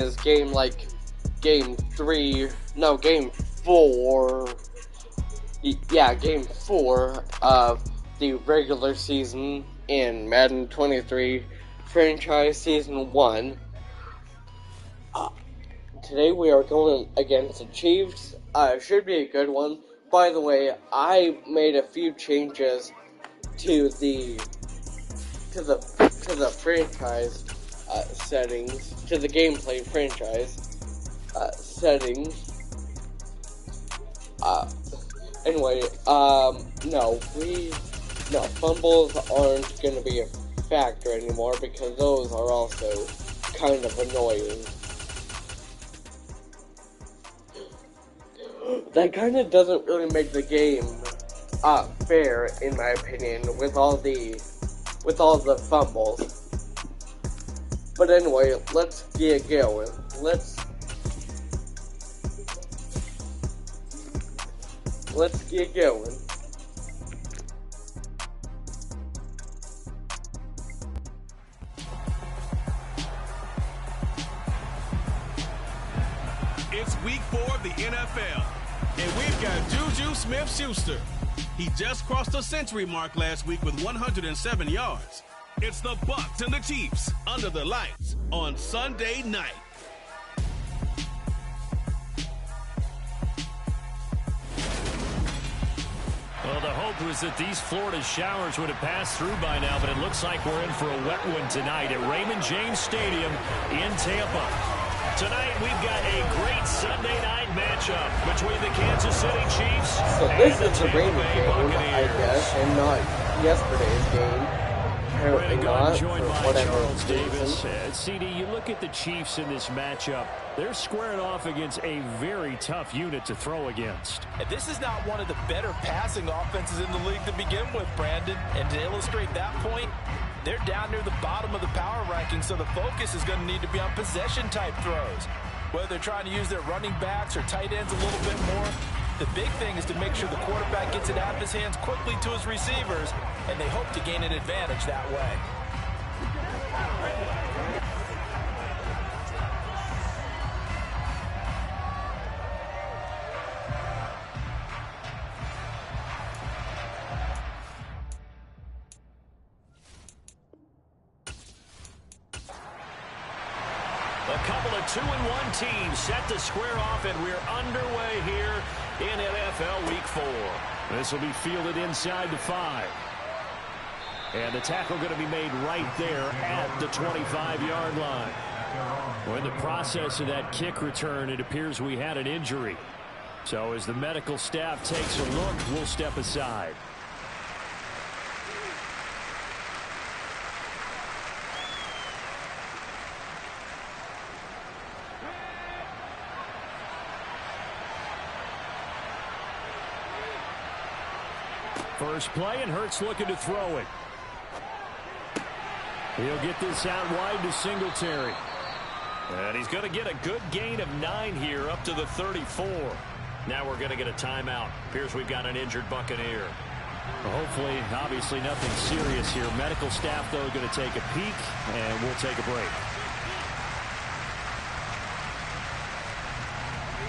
is game 3, no, game 4, yeah, game 4 of the regular season in Madden 23 franchise season 1. Today we are going against the Chiefs. Should be a good one. By the way, I made a few changes to the franchise settings, to the gameplay franchise settings. Anyway, fumbles aren't going to be a factor anymore because those are also kind of annoying. That kind of doesn't really make the game fair, in my opinion, with all the fumbles. But anyway, let's get going. Let's get going. It's week 4 of the NFL, and we've got Juju Smith-Schuster. He just crossed the century mark last week with 107 yards. It's the Bucs and the Chiefs under the lights on Sunday night. Well, the hope was that these Florida showers would have passed through by now, but it looks like we're in for a wet one tonight at Raymond James Stadium in Tampa. Tonight, we've got a great Sunday night matchup between the Kansas City Chiefs and the Tampa Bay Buccaneers. I guess, and not yesterday's game. Apparently not, joined by whatever Charles Davis. reason. CD, you look at the Chiefs in this matchup. They're squaring off against a very tough unit to throw against. And this is not one of the better passing offenses in the league to begin with, Brandon. And to illustrate that point, they're down near the bottom of the power ranking, so the focus is going to need to be on possession-type throws. Whether they're trying to use their running backs or tight ends a little bit more, the big thing is to make sure the quarterback gets it out of his hands quickly to his receivers, and they hope to gain an advantage that way. A couple of 2-1 teams set to square off, and we're underway here in NFL Week 4. This will be fielded inside the 5. And the tackle going to be made right there at the 25-yard line. Well, in the process of that kick return, it appears we had an injury. So as the medical staff takes a look, we'll step aside. First play, and Hurts looking to throw it. He'll get this out wide to Singletary. And he's going to get a good gain of 9 here up to the 34. Now we're going to get a timeout. Appears we've got an injured Buccaneer. Well, hopefully, obviously nothing serious here. Medical staff, though, going to take a peek, and we'll take a break.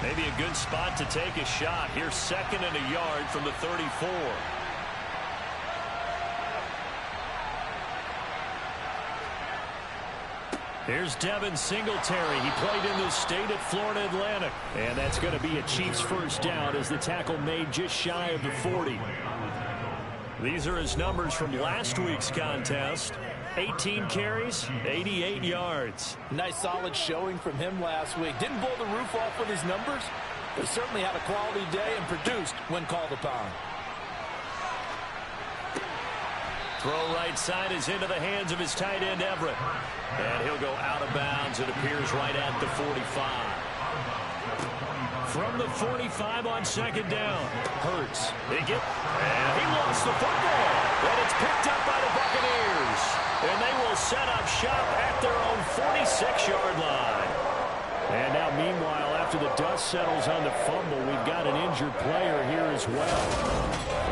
Maybe a good spot to take a shot. Here's 2nd and a yard from the 34. Here's Devin Singletary. He played in the state at Florida Atlantic. And that's going to be a Chiefs first down as the tackle made just shy of the 40. These are his numbers from last week's contest. 18 carries, 88 yards. Nice solid showing from him last week. Didn't blow the roof off with his numbers, but certainly had a quality day and produced when called upon. Throw right side is into the hands of his tight end, Everett. And he'll go out of bounds. It appears right at the 45. From the 45 on 2nd down. Hurts. And he lost the football. And it's picked up by the Buccaneers. And they will set up shop at their own 46-yard line. And now, meanwhile, after the dust settles on the fumble, we've got an injured player here as well.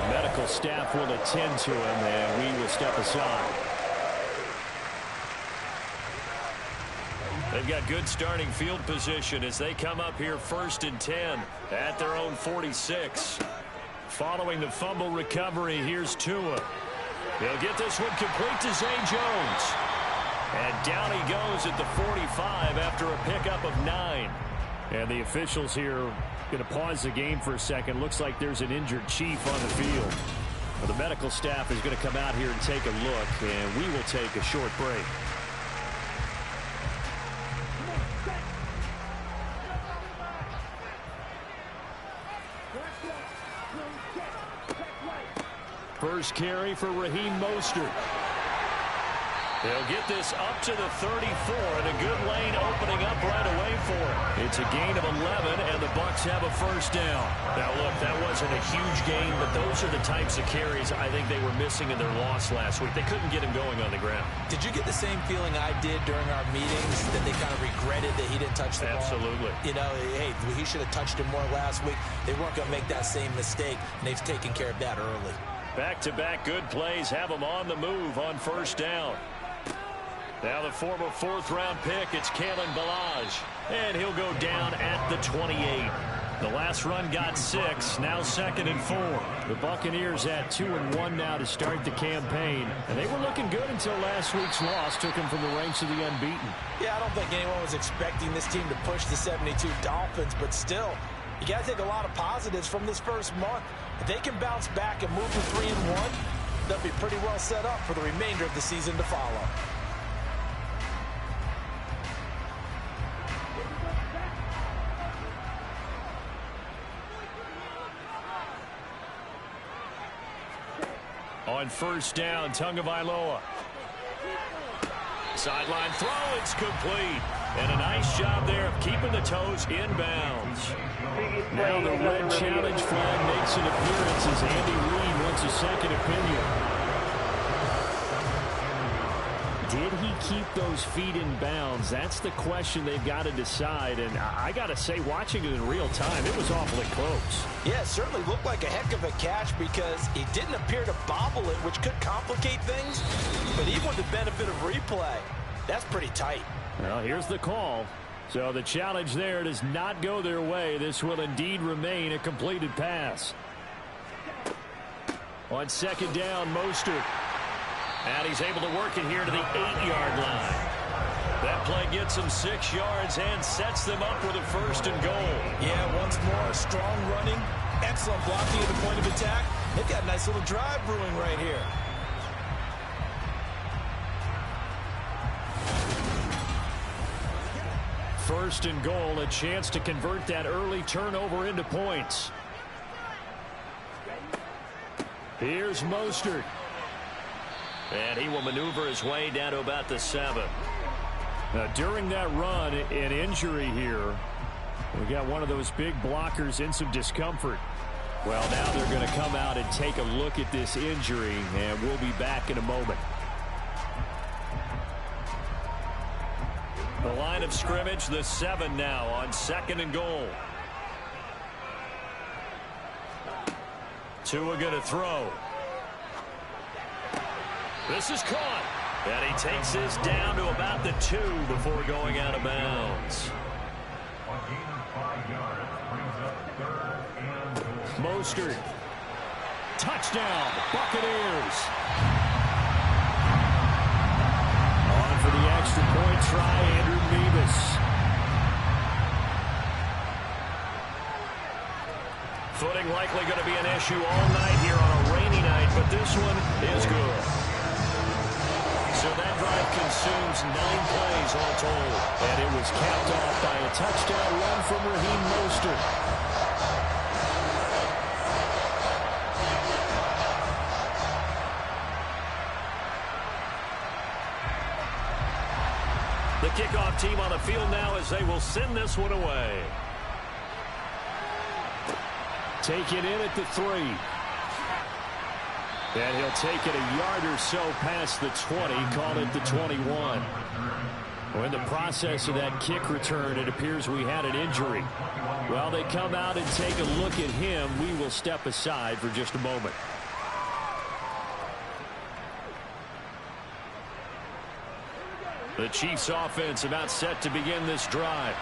The medical staff will attend to him, and we will step aside. They They've got good starting field position as they come up here 1st and 10 at their own 46. Following the fumble recovery, here's Tua. He'll get this one complete to Zay Jones. And down he goes at the 45 after a pickup of 9. And the officials here going to pause the game for a second. Looks like there's an injured Chief on the field. Well, the medical staff is going to come out here and take a look, and we will take a short break. First carry for Raheem Mostert. They'll get this up to the 34, and a good lane opening up right away for it. It's a gain of 11, and the Bucs have a first down. Now, look, that wasn't a huge gain, but those are the types of carries I think they were missing in their loss last week. They couldn't get him going on the ground. Did you get the same feeling I did during our meetings, that they kind of regretted that he didn't touch the ball? Absolutely. You know, hey, he should have touched him more last week. They weren't going to make that same mistake, and they've taken care of that early. Back-to-back good plays have them on the move on first down. Now the former 4th-round pick, it's Kalen Ballage. And he'll go down at the 28. The last run got 6, now 2nd and 4. The Buccaneers at 2-1 now to start the campaign. And they were looking good until last week's loss took them from the ranks of the unbeaten. Yeah, I don't think anyone was expecting this team to push the 72 Dolphins, but still, you got to take a lot of positives from this first month. If they can bounce back and move to 3-1, they'll be pretty well set up for the remainder of the season to follow. On first down, Tagovailoa. Sideline throw, it's complete. And a nice job there of keeping the toes inbounds. Now the red challenge flag makes an appearance as Andy Reid wants a second opinion. Did he keep those feet in bounds? That's the question they've got to decide. And I got to say, watching it in real time, it was awfully close. Yeah, it certainly looked like a heck of a catch because he didn't appear to bobble it, which could complicate things. But even with the benefit of replay, that's pretty tight. Well, here's the call. So the challenge there does not go their way. This will indeed remain a completed pass. On second down, Mostert. And he's able to work it here to the 8-yard line. That play gets them 6 yards and sets them up with a 1st and goal. Yeah, once more, strong running, excellent blocking at the point of attack. They've got a nice little drive brewing right here. First and goal, a chance to convert that early turnover into points. Here's Mostert. And he will maneuver his way down to about the 7. Now, during that run, an injury here. We got one of those big blockers in some discomfort. Well, now they're going to come out and take a look at this injury, and we'll be back in a moment. The line of scrimmage, the 7 now on 2nd and goal. Tua going to throw. This is caught. And he takes this down to about the 2 before going out of bounds. Mostert. Touchdown, Buccaneers. On for the extra point try, Andrew Beavis. Footing likely going to be an issue all night here on a rainy night, but this one is good. So that drive consumes 9 plays all told. And it was capped off by a touchdown run from Raheem Mostert. The kickoff team on the field now as they will send this one away. Take it in at the 3. And he'll take it a yard or so past the 20, call it the 21. Well, in the process of that kick return, it appears we had an injury. While they come out and take a look at him, we will step aside for just a moment. The Chiefs offense about set to begin this drive.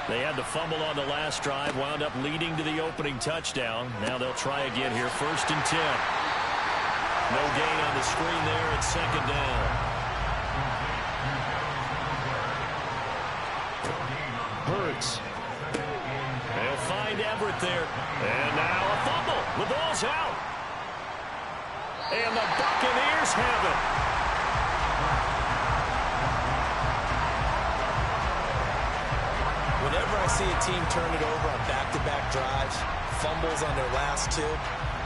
They had the fumble on the last drive, wound up leading to the opening touchdown. Now they'll try again here, 1st and 10. No gain on the screen there at 2nd down. Hurts. They'll find Everett there. And now a fumble. The ball's out. And the Buccaneers have it. Whenever I see a team turn it over on back-to-back drives, fumbles on their last two,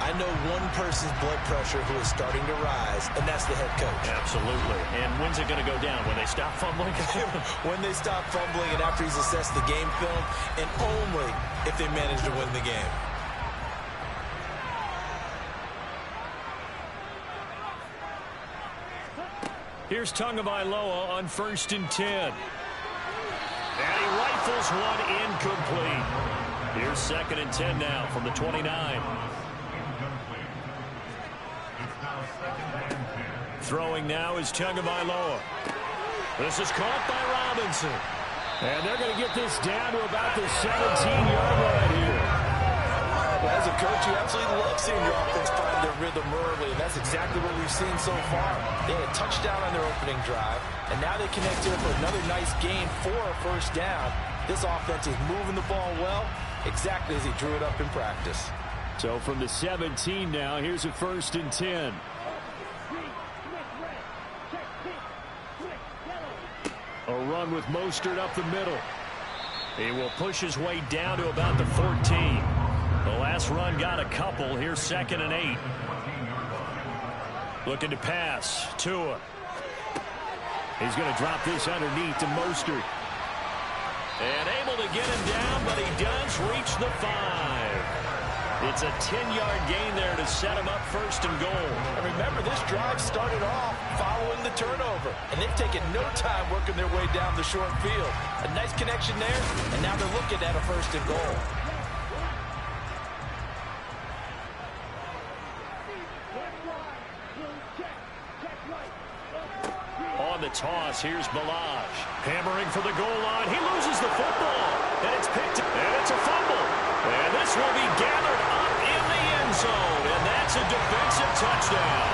I know one person's blood pressure who is starting to rise, and that's the head coach. Absolutely. And when's it going to go down? When they stop fumbling? When they stop fumbling and after he's assessed the game film, and only if they manage to win the game. Here's Tagovailoa on 1st and 10. And he rifles one incomplete. Here's 2nd and 10 now from the 29. Throwing now is Tagovailoa. This is caught by Robinson. And they're going to get this down to about the 17-yard line here. Well, as a coach, you absolutely love seeing your offense find their rhythm early, and that's exactly what we've seen so far. They had a touchdown on their opening drive, and now they connected it for another nice gain for a 1st down. This offense is moving the ball well, exactly as he drew it up in practice. So from the 17 now, here's a 1st and 10. A run with Mostert up the middle. He will push his way down to about the 14. The last run got a couple. Here's 2nd and 8. Looking to pass. Tua. He's going to drop this underneath to Mostert. And able to get him down, but he does reach the 5. It's a 10-yard gain there to set him up 1st and goal. And remember, this drive started off following the turnover, and they've taken no time working their way down the short field. A nice connection there, and now they're looking at a 1st and goal. On the toss, here's Balaj. Hammering for the goal line. He loses the football. And it's picked up. And it's a fumble. And this will be gathered up in the end zone. And that's a defensive touchdown.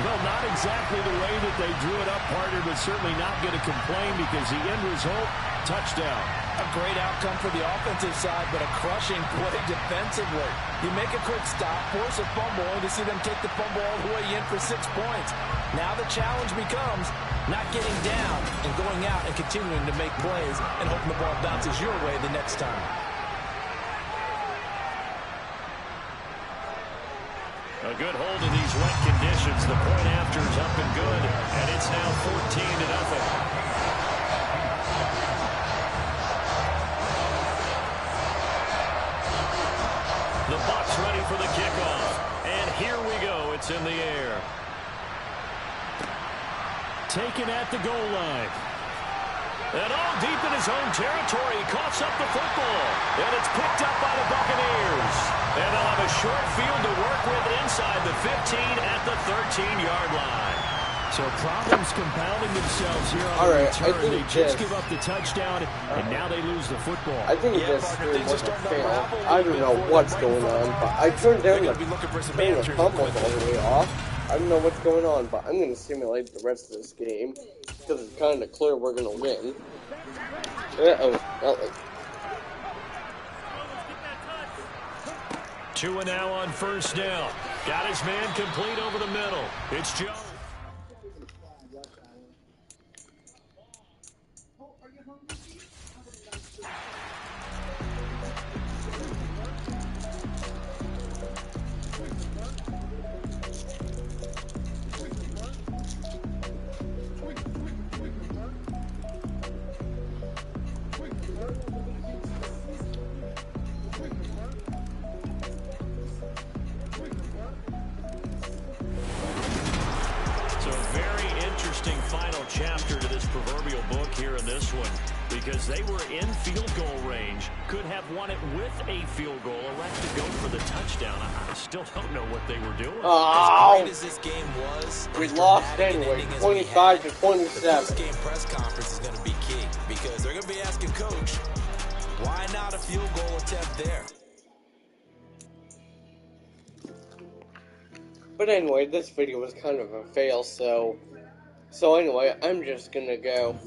Well, not exactly the way that they drew it up, partner, but certainly not going to complain because the end result, touchdown. A great outcome for the offensive side, but a crushing play defensively. You make a quick stop, force a fumble, and to see them take the fumble all the way in for 6 points. Now the challenge becomes not getting down and going out and continuing to make plays and hoping the ball bounces your way the next time. A good hold in these wet conditions. The point after is up and good, and it's now 14-0. The Bucs ready for the kickoff. And here we go. It's in the air. Taken at the goal line. And all deep in his own territory. He coughs up the football. And it's picked up by the Buccaneers. And they'll have a short field to work with inside the 15 at the 13-yard line. So problems compounding themselves here on the return. They just give up the touchdown, and now they lose the football. I think this was a fail. I don't know what's going on, but I turned down the fumbles all the way off. I don't know what's going on, but I'm going to simulate the rest of this game, because it's kind of clear we're going to win. Tua now on 1st down. Got his man complete over the middle. It's Joe. Chapter to this proverbial book here in this one. The because they were in field goal range. Could have won it with a field goal. Elect to go for the touchdown. I still don't know what they were doing. Oh, as great as this game was, we lost anyway, 25 to 27. The post-game press conference is going to be key because they're going to be asking Coach, why not a field goal attempt there? But anyway, this video was kind of a fail, so anyway, I'm just gonna go.